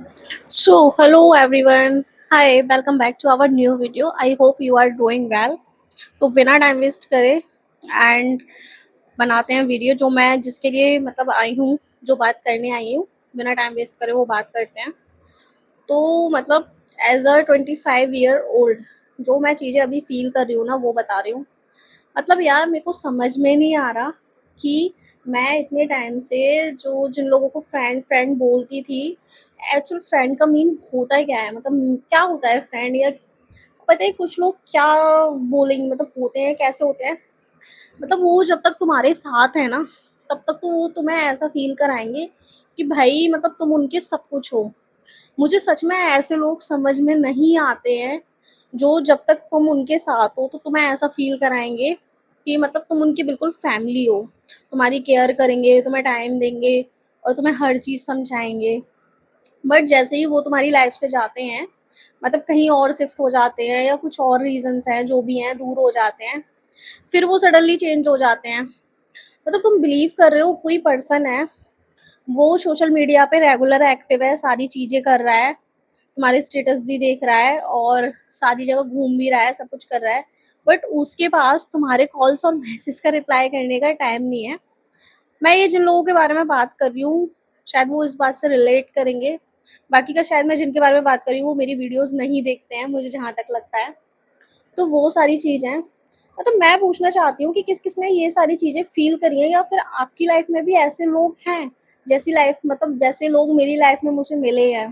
Hello everyone. Hi, welcome back to our new video. I hope you are doing well. तो बिना time waste करे and बनाते हैं video जो मैं जिसके लिए मतलब आई हूँ, जो बात करने आई हूँ, बिना टाइम वेस्ट करे वो बात करते हैं। तो मतलब एज अ 25 ईयर ओल्ड जो मैं चीज़ें अभी फील कर रही हूँ ना वो बता रही हूँ। मतलब यार मेरे को समझ में नहीं आ रहा कि मैं इतने टाइम से जो जिन लोगों को फ्रेंड फ्रेंड बोलती थी, एक्चुअल फ्रेंड का मीन होता है क्या है, मतलब क्या होता है फ्रेंड, या पता है कुछ लोग क्या बोलेंगे, मतलब होते हैं कैसे होते हैं। मतलब वो जब तक तुम्हारे साथ है ना तब तक तो वो तुम्हें ऐसा फील कराएंगे कि भाई मतलब तुम उनके सब कुछ हो। मुझे सच में ऐसे लोग समझ में नहीं आते हैं जो जब तक तुम उनके साथ हो तो तुम्हें ऐसा फील कराएंगे कि मतलब तुम उनकी बिल्कुल फैमिली हो, तुम्हारी केयर करेंगे, तुम्हें टाइम देंगे और तुम्हें हर चीज़ समझाएंगे। बट जैसे ही वो तुम्हारी लाइफ से जाते हैं, मतलब कहीं और शिफ्ट हो जाते हैं या कुछ और रीजंस हैं जो भी हैं, दूर हो जाते हैं, फिर वो सडनली चेंज हो जाते हैं। मतलब तुम बिलीव कर रहे हो कोई पर्सन है, वो सोशल मीडिया पे रेगुलर एक्टिव है, सारी चीज़ें कर रहा है, तुम्हारे स्टेटस भी देख रहा है और सारी जगह घूम भी रहा है, सब कुछ कर रहा है, बट उसके पास तुम्हारे कॉल्स और मैसेज का रिप्लाई करने का टाइम नहीं है। मैं ये जिन लोगों के बारे में बात कर रही हूँ, शायद वो इस बात से रिलेट करेंगे। बाकी का शायद मैं जिनके बारे में बात कर रही हूँ वो मेरी वीडियोस नहीं देखते हैं, मुझे जहाँ तक लगता है। तो वो सारी चीज़ें हैं। मतलब मैं पूछना चाहती हूँ कि किस-किसने ये सारी चीज़ें फ़ील करी हैं, या फिर आपकी लाइफ़ में भी ऐसे लोग हैं, जैसी लाइफ़ मतलब जैसे लोग मेरी लाइफ़ में मुझे मिले हैं।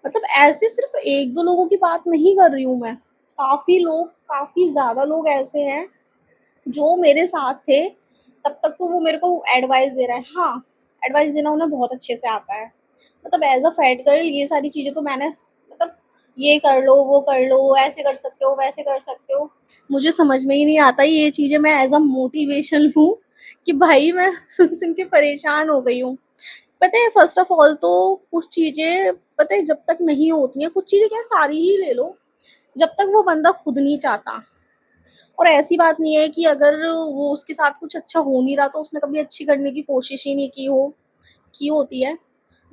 मतलब ऐसे सिर्फ़ 1-2 लोगों की बात नहीं कर रही हूँ मैं। काफ़ी लोग, काफ़ी ज़्यादा लोग ऐसे हैं जो मेरे साथ थे, तब तक तो वो मेरे को एडवाइस दे रहा है। हाँ, एडवाइस देना उन्हें बहुत अच्छे से आता है। मतलब एज़ अ फ्रेंड गर्ल ये सारी चीज़ें तो मैंने मतलब ये कर लो, वो कर लो, ऐसे कर सकते हो, वैसे कर सकते हो। मुझे समझ में ही नहीं आता ये चीज़ें मैं एज़ अ मोटिवेशन लूँ कि भाई मैं सुन-सुन के परेशान हो गई हूँ। पता है फर्स्ट ऑफ ऑल तो कुछ चीज़ें पता है जब तक नहीं होती हैं, कुछ चीज़ें क्या सारी ही ले लो, जब तक वो बंदा खुद नहीं चाहता। और ऐसी बात नहीं है कि अगर वो उसके साथ कुछ अच्छा हो नहीं रहा तो उसने कभी अच्छी करने की कोशिश ही नहीं की होती है।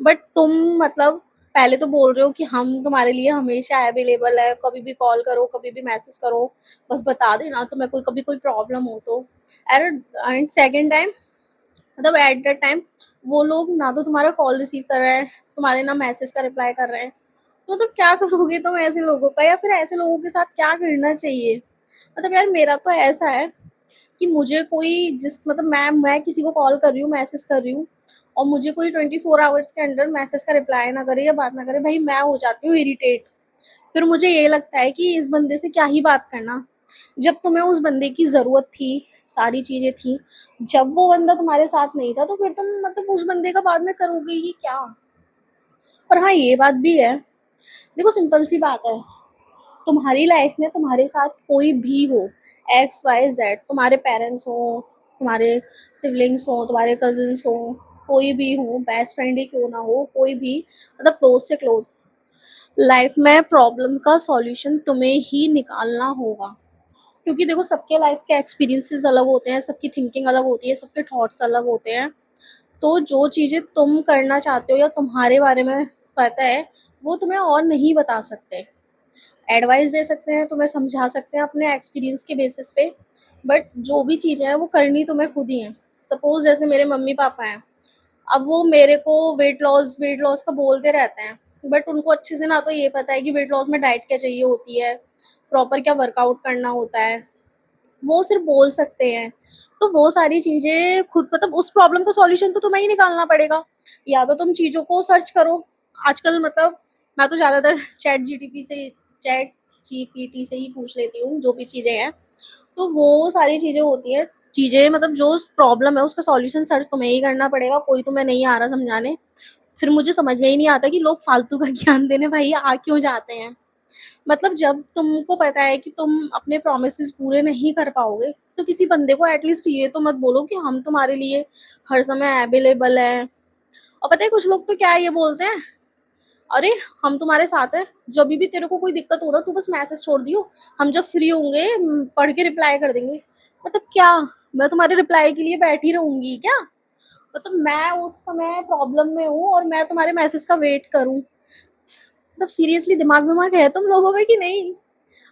बट तुम मतलब पहले तो बोल रहे हो कि हम तुम्हारे लिए हमेशा अवेलेबल है, कभी भी कॉल करो, कभी भी मैसेज करो, बस बता देना तुम्हें कोई कभी कोई प्रॉब्लम हो तो। एंड सेकंड टाइम मतलब एट दैट टाइम वो लोग ना तो तुम्हारा कॉल रिसीव कर रहे हैं, तुम्हारे ना मैसेज का रिप्लाई कर रहे हैं। तो मतलब क्या करोगे तुम ऐसे लोगों का, या फिर ऐसे लोगों के साथ क्या करना चाहिए? मतलब यार मेरा तो ऐसा है कि मुझे कोई जिस मतलब मैं किसी को कॉल कर रही हूँ, मैसेज कर रही हूँ और मुझे कोई 24 आवर्स के अंदर मैसेज का रिप्लाई ना करे या बात ना करे, भाई मैं हो जाती हूँ इरिटेट। फिर मुझे ये लगता है कि इस बंदे से क्या ही बात करना। जब तुम्हें उस बंदे की ज़रूरत थी, सारी चीज़ें थी, जब वो बंदा तुम्हारे साथ नहीं था तो फिर तुम मतलब उस बंदे का बाद में करोगे ही क्या? और हाँ, ये बात भी है, देखो सिंपल सी बात है, तुम्हारी लाइफ में तुम्हारे साथ कोई भी हो, एक्स वाई जेड, तुम्हारे पेरेंट्स हो, तुम्हारे सिबलिंग्स हो, तुम्हारे कजिन्स हो, कोई भी हो, बेस्ट फ्रेंड ही क्यों ना हो, कोई भी मतलब क्लोज से क्लोज, लाइफ में प्रॉब्लम का सॉल्यूशन तुम्हें ही निकालना होगा। क्योंकि देखो सबके लाइफ के एक्सपीरियंसेस अलग होते हैं, सबकी थिंकिंग अलग होती है, सबके थॉट्स अलग होते हैं। तो जो चीज़ें तुम करना चाहते हो या तुम्हारे बारे में पता है, वो तुम्हें और नहीं बता सकते। एडवाइस दे सकते हैं, तुम्हें समझा सकते हैं अपने एक्सपीरियंस के बेसिस पे, बट जो भी चीज़ें हैं वो करनी तुम्हें खुद ही है। सपोज़ जैसे मेरे मम्मी-पापा हैं, अब वो मेरे को वेट लॉस का बोलते रहते हैं, बट उनको अच्छे से ना तो ये पता है कि वेट लॉस में डाइट क्या चाहिए होती है, प्रॉपर क्या वर्कआउट करना होता है, वो सिर्फ़ बोल सकते हैं। तो वो सारी चीज़ें खुद मतलब उस प्रॉब्लम का सॉल्यूशन तो तुम्हें ही निकालना पड़ेगा। या तो तुम चीज़ों को सर्च करो, आजकल मतलब मैं तो ज़्यादातर चैट जीपीटी से ही पूछ लेती हूँ जो भी चीज़ें हैं। तो वो सारी चीज़ें होती हैं, चीज़ें मतलब जो प्रॉब्लम है उसका सॉल्यूशन सर्च तुम्हें ही करना पड़ेगा, कोई तुम्हें नहीं आ रहा समझाने। फिर मुझे समझ में ही नहीं आता कि लोग फालतू का ज्ञान देने भाई आ क्यों जाते हैं। मतलब जब तुमको पता है कि तुम अपने प्रॉमिसेस पूरे नहीं कर पाओगे, तो किसी बंदे को एटलीस्ट ये तो मत बोलो कि हम तुम्हारे लिए हर समय अवेलेबल हैं। और पता है कुछ लोग तो क्या ये बोलते हैं, अरे हम तुम्हारे साथ हैं, जभी भी तेरे को कोई दिक्कत हो रहा तू बस मैसेज छोड़ दियो, हम जब फ्री होंगे पढ़ के रिप्लाई कर देंगे। मतलब क्या मैं तुम्हारे रिप्लाई के लिए बैठी रहूँगी क्या? मतलब मैं उस समय प्रॉब्लम में हूँ और मैं तुम्हारे मैसेज का वेट करूँ? मतलब सीरियसली दिमाग विमाग है तुम लोगों में कि नहीं?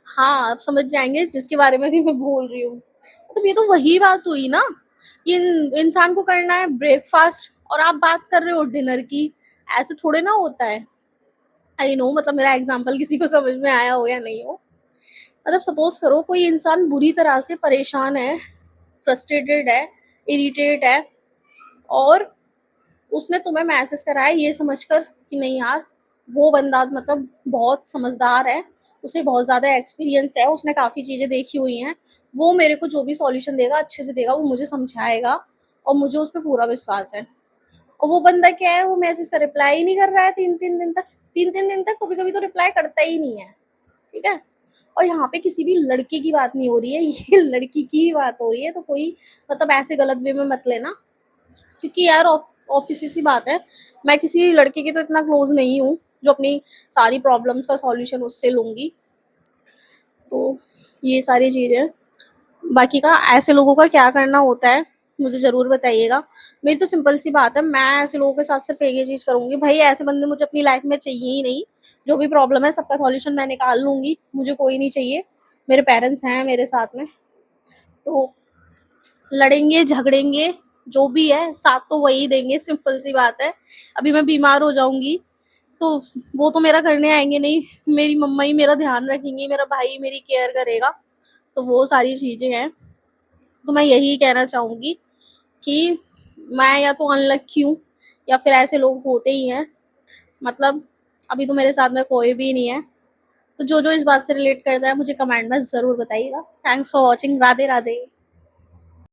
हाँ, आप समझ जाएँगे जिसके बारे में भी मैं बोल रही हूँ। मतलब ये तो वही बात हुई ना, इंसान को करना है ब्रेकफ़ास्ट और आप बात कर रहे हो डिनर की, ऐसे थोड़े ना होता है। आई नो मतलब मेरा एग्ज़ाम्पल किसी को समझ में आया हो या नहीं हो। मतलब सपोज़ करो कोई इंसान बुरी तरह से परेशान है, फ्रस्ट्रेटेड है, इरिटेट है और उसने तुम्हें मैसेज करा है ये समझकर कि नहीं यार, वो बंदा मतलब बहुत समझदार है, उसे बहुत ज़्यादा एक्सपीरियंस है, उसने काफ़ी चीज़ें देखी हुई हैं। वो मेरे को जो भी सॉल्यूशन देगा अच्छे से देगा, वो मुझे समझाएगा और मुझे उस पे पूरा विश्वास है। और वो बंदा क्या है, वो मैसेज का रिप्लाई ही नहीं कर रहा है 3-3 दिन तक। 3-3 दिन तक कभी-कभी तो रिप्लाई करता ही नहीं है, ठीक है? और यहाँ पे किसी भी लड़के की बात नहीं हो रही है, ये लड़की की ही बात हो रही है, तो कोई मतलब ऐसे गलत वे में मत लेना। क्योंकि यार ऑब्वियस सी बात है, मैं किसी लड़के के तो इतना क्लोज़ नहीं हूँ, जो अपनी सारी प्रॉब्लम्स का सॉल्यूशन उससे लूँगी। तो ये सारी चीज़ें। बाकी का ऐसे लोगों का क्या करना होता है, मुझे ज़रूर बताइएगा। मेरी तो सिंपल सी बात है, मैं ऐसे लोगों के साथ सिर्फ़ एक ही चीज़ करूँगी, भई ऐसे बंदे मुझे अपनी लाइफ़ में चाहिए ही नहीं। जो भी प्रॉब्लम है सबका सॉल्यूशन मैं निकाल लूँगी, मुझे कोई नहीं चाहिए। मेरे पेरेंट्स हैं मेरे साथ में, तो लड़ेंगे, झगड़ेंगे, जो भी है साथ तो वही देंगे, सिंपल सी बात है। अभी मैं बीमार हो जाऊँगी, तो वो तो मेरा करने आएँगे नहीं, मेरी मम्मा ही मेरा ध्यान रखेंगी, मेरा भाई मेरी केयर करेगा, तो वो सारी चीज़ें हैं। तो मैं यही कहना चाहूँगी कि मैं या तो अनलकी हूँ या फिर ऐसे लोग होते ही हैं। मतलब अभी तो मेरे साथ में कोई भी नहीं है। तो जो-जो इस बात से रिलेट करता है मुझे कमेंट में ज़रूर बताइएगा। Thanks for watching. Radhe, Radhe.